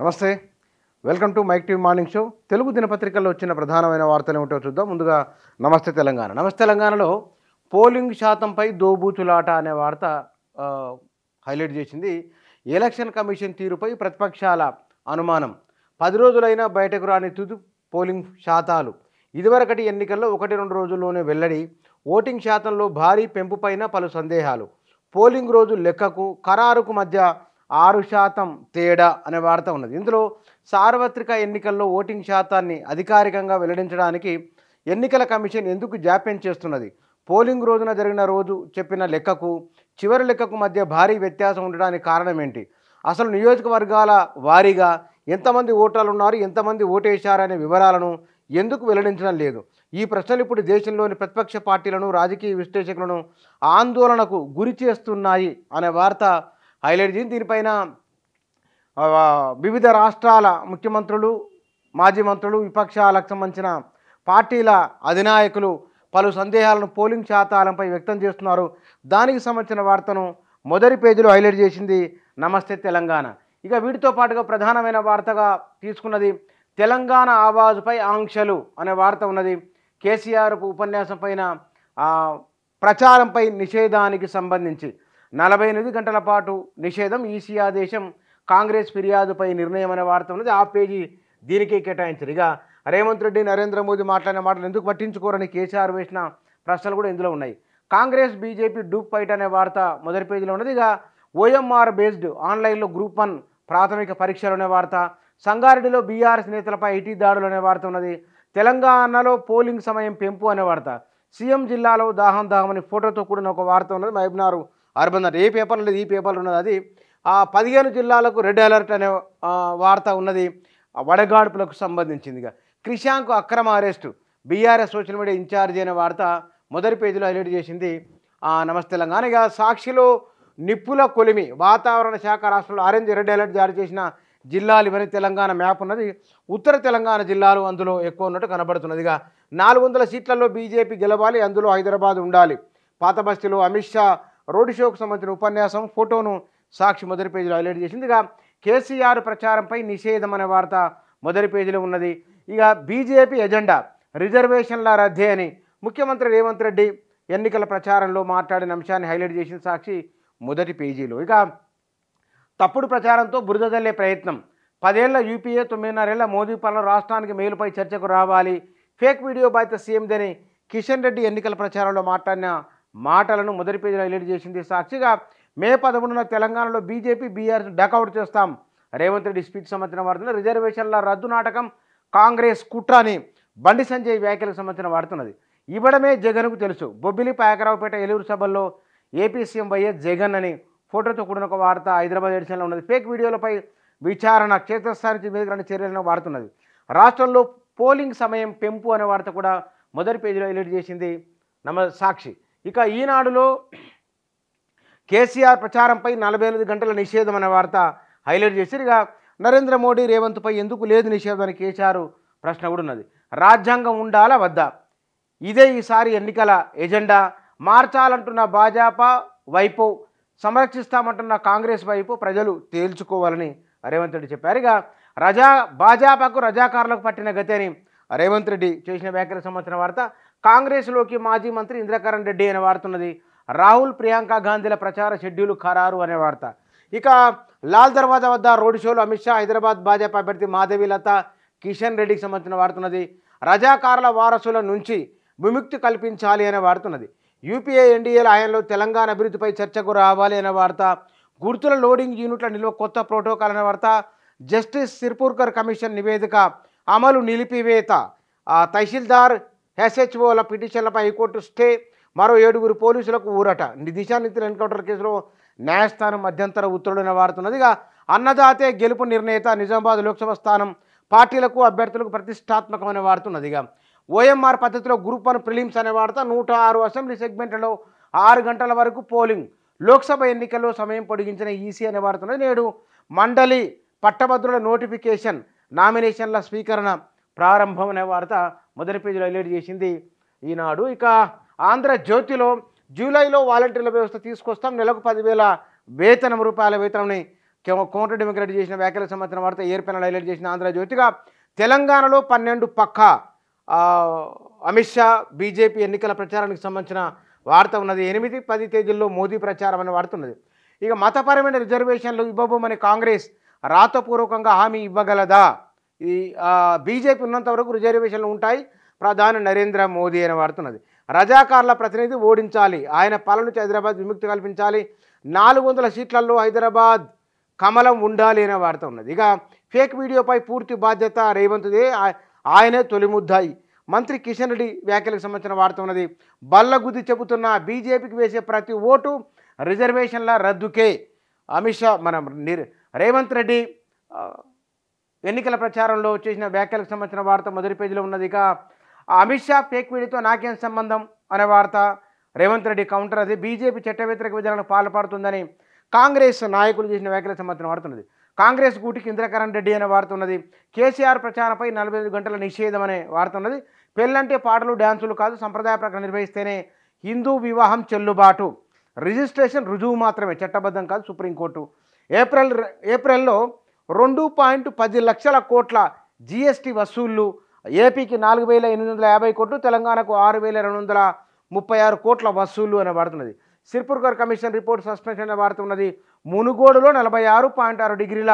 నమస్తే, welcome to mic TV morning show. Telugu దినపత్రికల్లో వచ్చిన ప్రధానమైన వార్తలు ఏమిటో చూద్దాం. ముందుగా నమస్తే తెలంగాణ. నమస్తే తెలంగాణలో పోలింగ్ శాతంపై దోబూచులాట అనే వార్త హైలైట్ చేసింది. ఎలక్షన్ కమిషన్ తీరుపై ప్రతిపక్షాల అనుమానం. 10 రోజులైనా బయటకు రాని తుది పోలింగ్ శాతాలు. ఇదివరకటి ఎన్నికల్లో 1-2 రోజుల్లోనే వెల్లడి. ఓటింగ్ శాతంలో భారీ పెంపుపైన పలు సందేహాలు. పోలింగ్ రోజు లెక్కకు ఖరారుకు మధ్య 6% తేడా అనే వార్త ఉన్నది. ఇందులో సార్వత్రిక ఎన్నికల్లో ఓటింగ్ శాతాన్ని అధికారికంగా వెల్లడించడానికి ఎన్నికల కమిషన్ ఎందుకు జాప్యం చేస్తున్నది? పోలింగ్ రోజున జరిగిన రోజు చెప్పిన లెక్కకు చివరి లెక్కకు మధ్య భారీ వ్యత్యాసం ఉండడానికి కారణం ఏంటి? అసలు నియోజకవర్గాల వారీగా ఎంతమంది ఓటర్లు ఉన్నారు, ఎంతమంది ఓటేశారనే వివరాలను ఎందుకు వెల్లడించడం లేదు? ఈ ప్రశ్నలు ఇప్పుడు దేశంలోని ప్రతిపక్ష పార్టీలను, రాజకీయ విశ్లేషకులను ఆందోళనకు గురి చేస్తున్నాయి అనే వార్త హైలైట్ చేసి దీనిపైన వివిధ రాష్ట్రాల ముఖ్యమంత్రులు, మాజీ మంత్రులు, విపక్షాలకు సంబంధించిన పార్టీల అధినాయకులు పలు సందేహాలను పోలింగ్ శాతాలపై వ్యక్తం చేస్తున్నారు. దానికి సంబంధించిన వార్తను మొదటి పేజీలో హైలైట్ చేసింది నమస్తే తెలంగాణ. ఇక వీటితో పాటుగా ప్రధానమైన వార్తగా తీసుకున్నది తెలంగాణ ఆవాజుపై ఆంక్షలు అనే వార్త ఉన్నది. కేసీఆర్ ఉపన్యాసం పైన ప్రచారంపై నిషేధానికి సంబంధించి 48 గంటల పాటు నిషేధం, ఈసీ ఆదేశం, కాంగ్రెస్ ఫిర్యాదుపై నిర్ణయం అనే వార్త ఉన్నది. ఆ పేజీ దీనికే కేటాయించారు. ఇక రేవంత్ రెడ్డి, నరేంద్ర మోదీ మాట్లాడిన మాటలు ఎందుకు పట్టించుకోరని కేసీఆర్ వేసిన ప్రశ్నలు కూడా ఇందులో ఉన్నాయి. కాంగ్రెస్ బీజేపీ డూప్ ఫైట్ అనే వార్త మొదటి పేజీలో ఉన్నది. ఇక ఓఎంఆర్ బేస్డ్ ఆన్లైన్లో గ్రూప్ 1 ప్రాథమిక పరీక్షలు అనే వార్త, సంగారెడ్డిలో బీఆర్ఎస్ నేతలపై ఐటీ దాడులు అనే వార్త ఉన్నది. తెలంగాణలో పోలింగ్ సమయం పెంపు అనే వార్త, సీఎం జిల్లాలో దాహం అని ఫోటోతో కూడిన ఒక వార్త ఉన్నది. మహబూబ్నగర్ అర్బన్ ఏ పేపర్లో లేదు, ఈ పేపర్లో ఉన్నది. అది 15 జిల్లాలకు రెడ్ అలర్ట్ అనే వార్త ఉన్నది. వడగాడుపులకు సంబంధించిందిగా క్రిషాంక్ అక్రమ arrest, BRS social media incharge అనే వార్త మొదటి పేజీలో హైలైట్ చేసింది నమస్తే తెలంగాణ. ఇక సాక్షిలో నిప్పుల కొలిమి, వాతావరణ శాఖ రాష్ట్రంలో ఆరెంజ్, రెడ్ అలర్ట్ జారీ చేసిన జిల్లాలు ఇవన్నీ తెలంగాణ మ్యాప్ ఉన్నది. ఉత్తర తెలంగాణ జిల్లాలు అందులో ఎక్కువ ఉన్నట్టు కనబడుతున్నది. ఇక 400 సీట్లలో బీజేపీ గెలవాలి, అందులో హైదరాబాద్ ఉండాలి. పాత బస్తీలో అమిత్ షా రోడ్ షోకు సంబంధించిన ఉపన్యాసం ఫోటోను సాక్షి మొదటి పేజీలో హైలైట్ చేసింది. ఇక కేసీఆర్ ప్రచారంపై నిషేధం అనే వార్త మొదటి పేజీలో ఉన్నది. ఇక బీజేపీ ఎజెండా రిజర్వేషన్ల రద్దే అని ముఖ్యమంత్రి రేవంత్ రెడ్డి ఎన్నికల ప్రచారంలో మాట్లాడిన అంశాన్ని హైలైట్ చేసిన సాక్షి మొదటి పేజీలో. ఇక తప్పుడు ప్రచారంతో బురద జల్లే ప్రయత్నం, 10 ఏళ్ల యూపీఏ, 9.5 ఏళ్ల మోదీ పాలన రాష్ట్రానికి మేలుపై చర్చకు రావాలి, ఫేక్ వీడియో బాధ్యత సీఎందని కిషన్ రెడ్డి ఎన్నికల ప్రచారంలో మాట్లాడిన మాటలను మొదటి పేజీలో హైలైట్ చేసింది సాక్షిగా. మే 11న తెలంగాణలో బీజేపీ బీఆర్ఎస్ డకౌట్ చేస్తాం, రేవంత్ రెడ్డి స్పీచ్ సంబంధించిన వార్తలు. రిజర్వేషన్ల రద్దు నాటకం కాంగ్రెస్ కుట్ర అని బండి సంజయ్ వ్యాఖ్యలకు సంబంధించిన వాడుతున్నది. ఇవ్వడమే జగన్కు తెలుసు, బొబ్బిలి, పాయకరావుపేట, ఏలూరు సభల్లో ఏపీ సీఎం వైఎస్ జగన్ అని ఫోటోతో కూడిన ఒక వార్త హైదరాబాద్ ఎడిషన్లో ఉన్నది. ఫేక్ వీడియోలపై విచారణ, క్షేత్రస్థాయి నుంచి మీదకి చర్యలను వాడుతున్నది. రాష్ట్రంలో పోలింగ్ సమయం పెంపు అనే వార్త కూడా మొదటి పేజీలో హైలైట్ చేసింది సాక్షి. ఇక ఈనాడులో కేసీఆర్ ప్రచారంపై 48 గంటల నిషేధం అనే వార్త హైలైట్ చేసి, ఇక నరేంద్ర మోడీ, రేవంత్పై ఎందుకు లేదు నిషేధం అని కేసీఆర్ ప్రశ్న కూడా ఉన్నది. రాజ్యాంగం ఉండాలా వద్దా, ఇదే ఈసారి ఎన్నికల ఎజెండా. మార్చాలంటున్న భాజపా వైపు, సంరక్షిస్తామంటున్న కాంగ్రెస్ వైపు ప్రజలు తేల్చుకోవాలని రేవంత్ రెడ్డి చెప్పారు. ఇక భాజపాకు రజాకారులకు పట్టిన గతి అని రేవంత్ రెడ్డి చేసిన వ్యాఖ్యలకు సంబంధించిన వార్త. కాంగ్రెస్లోకి మాజీ మంత్రి ఇంద్రకరణ్ రెడ్డి అనే వార్త ఉన్నది. రాహుల్, ప్రియాంక గాంధీల ప్రచార షెడ్యూల్ ఖరారు అనే వార్త. ఇక లాల్ దర్వాజా వద్ద రోడ్ షోలు అమిత్ షా, హైదరాబాద్ భాజపా అభ్యర్థి మాధవీలత, కిషన్ రెడ్డికి సంబంధించిన వార్తున్నది. రజాకారుల వారసుల నుంచి విముక్తి కల్పించాలి అనే వార్తున్నది. యూపీఏ ఎన్డీఏల హయాంలో తెలంగాణ అభివృద్ధిపై చర్చకు రావాలి అనే వార్త. గుర్తుల లోడింగ్ యూనిట్ల నిల్వ కొత్త ప్రోటోకాల్ అనే వార్త. జస్టిస్ సిర్పూర్కర్ కమిషన్ నివేదిక అమలు నిలిపివేత, తహసీల్దార్, ఎస్హెచ్ఓల పిటిషన్లపై హైకోర్టు స్టే, మరో 7 పోలీసులకు ఊరట. దిశానిధిల ఎన్కౌంటర్ కేసులో న్యాయస్థానం మధ్యంతర ఉత్తర్వులైన వాడుతున్నది. ఇక అన్నదాతే గెలుపు నిర్ణేత, నిజామాబాద్ లోక్సభ స్థానం పార్టీలకు అభ్యర్థులకు ప్రతిష్టాత్మకమైన వాడుతున్నది. ఇక ఓఎంఆర్ పద్ధతిలో గ్రూప్ 1 ప్రిలిమ్స్ అనే వార్త. 106 అసెంబ్లీ సెగ్మెంట్లలో 6 గంటల వరకు పోలింగ్, లోక్సభ ఎన్నికల్లో సమయం పొడిగించిన ఈసీ అనే వాడుతున్నది. నేడు మండలి పట్టభద్రుల నోటిఫికేషన్, నామినేషన్ల స్వీకరణ ప్రారంభం అనే వార్త మొదటి పేజీలో హైలైట్ చేసింది ఈనాడు. ఇక ఆంధ్రజ్యోతిలో జూలైలో వాలంటీర్ల వ్యవస్థ తీసుకొస్తాం, నెలకు 10,000 రూపాయల వేతనం కోమటిరెడ్డి వెంకటరెడ్డి చేసిన వ్యాఖ్యలకు సంబంధించిన వార్త ఏర్పెనల్ హైలైట్ చేసిన ఆంధ్రజ్యోతిగా తెలంగాణలో 12 పక్కా అమిత్ షా బీజేపీ ఎన్నికల ప్రచారానికి సంబంధించిన వార్త ఉన్నది. 8, 10 తేదీల్లో మోదీ ప్రచారం అనే వార్త ఉన్నది. ఇక మతపరమైన రిజర్వేషన్లు ఇవ్వబోమని కాంగ్రెస్ రాతపూర్వకంగా హామీ ఇవ్వగలదా? ఈ బీజేపీ ఉన్నంత వరకు రిజర్వేషన్లు ఉంటాయి, ప్రధాని నరేంద్ర మోదీ అని వాడుతున్నది. రజాకార్ల ప్రతినిధి ఓడించాలి, ఆయన పాలన నుంచి హైదరాబాద్ విముక్తి కల్పించాలి, 400 సీట్లలో హైదరాబాద్ కమలం ఉండాలి అనే వార్త ఉన్నది. ఇక ఫేక్ వీడియోపై పూర్తి బాధ్యత రేవంత్దే, ఆయనే తొలి ముద్దాయి. మంత్రి కిషన్ రెడ్డి వ్యాఖ్యలకు సంబంధించిన వార్త ఉన్నది. బల్లగుద్ది చెబుతున్న బీజేపీకి వేసే ప్రతి ఓటు రిజర్వేషన్ల రద్దుకే. అమిత్ షా రేవంత్ రెడ్డి ఎన్నికల ప్రచారంలో చేసిన వ్యాఖ్యలకు సంబంధించిన వార్త మొదటి పేజీలో ఉన్నది. ఇక అమిత్ షా ఫేక్ వీడియోతో నాకేం సంబంధం అనే వార్త, రేవంత్ రెడ్డి కౌంటర్. అది బీజేపీ చట్ట వ్యతిరేక విధానాలకు పాల్పడుతుందని కాంగ్రెస్ నాయకులు చేసిన వ్యాఖ్యలకు సంబంధించిన వార్త ఉన్నది. కాంగ్రెస్ గూటికి ఇంద్రకరణ్ రెడ్డి అనే వార్త ఉన్నది. కేసీఆర్ ప్రచారంపై 45 గంటల నిషేధం అనే వార్త ఉన్నది. పెళ్ళంటే పాటలు డ్యాన్సులు కాదు, సంప్రదాయ ప్రకారం నిర్వహిస్తేనే హిందూ వివాహం చెల్లుబాటు, రిజిస్ట్రేషన్ రుజువు మాత్రమే, చట్టబద్ధం కాదు, సుప్రీంకోర్టు. ఏప్రిల్లో 2.10 లక్షల కోట్ల జీఎస్టీ వసూళ్లు, ఏపీకి 4,850 కోట్లు, తెలంగాణకు 6,236 కోట్ల వసూళ్లు అనే వాడుతున్నది. సిర్పూర్గర్ కమిషన్ రిపోర్ట్ సస్పెన్షన్ అనే వార్త ఉన్నది. మునుగోడులో 46.6 డిగ్రీల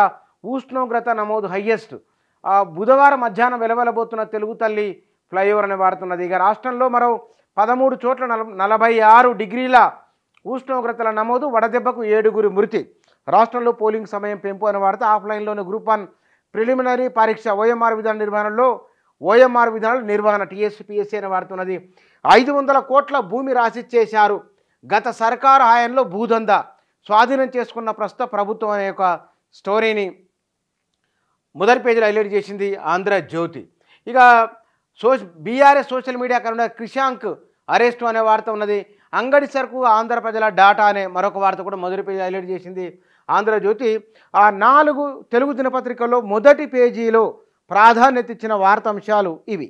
ఉష్ణోగ్రత నమోదు, హయ్యెస్ట్. బుధవారం మధ్యాహ్నం వెలవెలబోతున్న తెలుగు తల్లి ఫ్లైఓవర్ అనే వాడుతున్నది. ఇక రాష్ట్రంలో మరో 13 చోట్ల 46 డిగ్రీల ఉష్ణోగ్రతల నమోదు, వడదెబ్బకు 7 మృతి. రాష్ట్రంలో పోలింగ్ సమయం పెంపు అనే వార్త. ఆఫ్లైన్లోని గ్రూప్ 1 ప్రిలిమినరీ పరీక్ష ఓఎంఆర్ విధానాల నిర్వహణ టీఎస్పీఎస్సీ అనే వార్త ఉన్నది. 500 కోట్ల భూమి రాసిచ్చేశారు, గత సర్కారు హయాంలో భూదందా స్వాధీనం చేసుకున్న ప్రస్తుత ప్రభుత్వం అనే ఒక స్టోరీని మొదటి పేజీలో హైలైట్ చేసింది ఆంధ్రజ్యోతి. ఇక బీఆర్ఎస్ సోషల్ మీడియా కన్నా క్రిషాంక్ అరెస్టు అనే వార్త ఉన్నది. అంగడి సరుకు ఆంధ్ర ప్రజల డాటా అనే మరొక వార్త కూడా మొదటి పేజీ హైలైట్ చేసింది ఆంధ్రజ్యోతి. 4 తెలుగు దినపత్రికల్లో మొదటి పేజీలో ప్రాధాన్యత ఇచ్చిన వార్తాంశాలు ఇవి.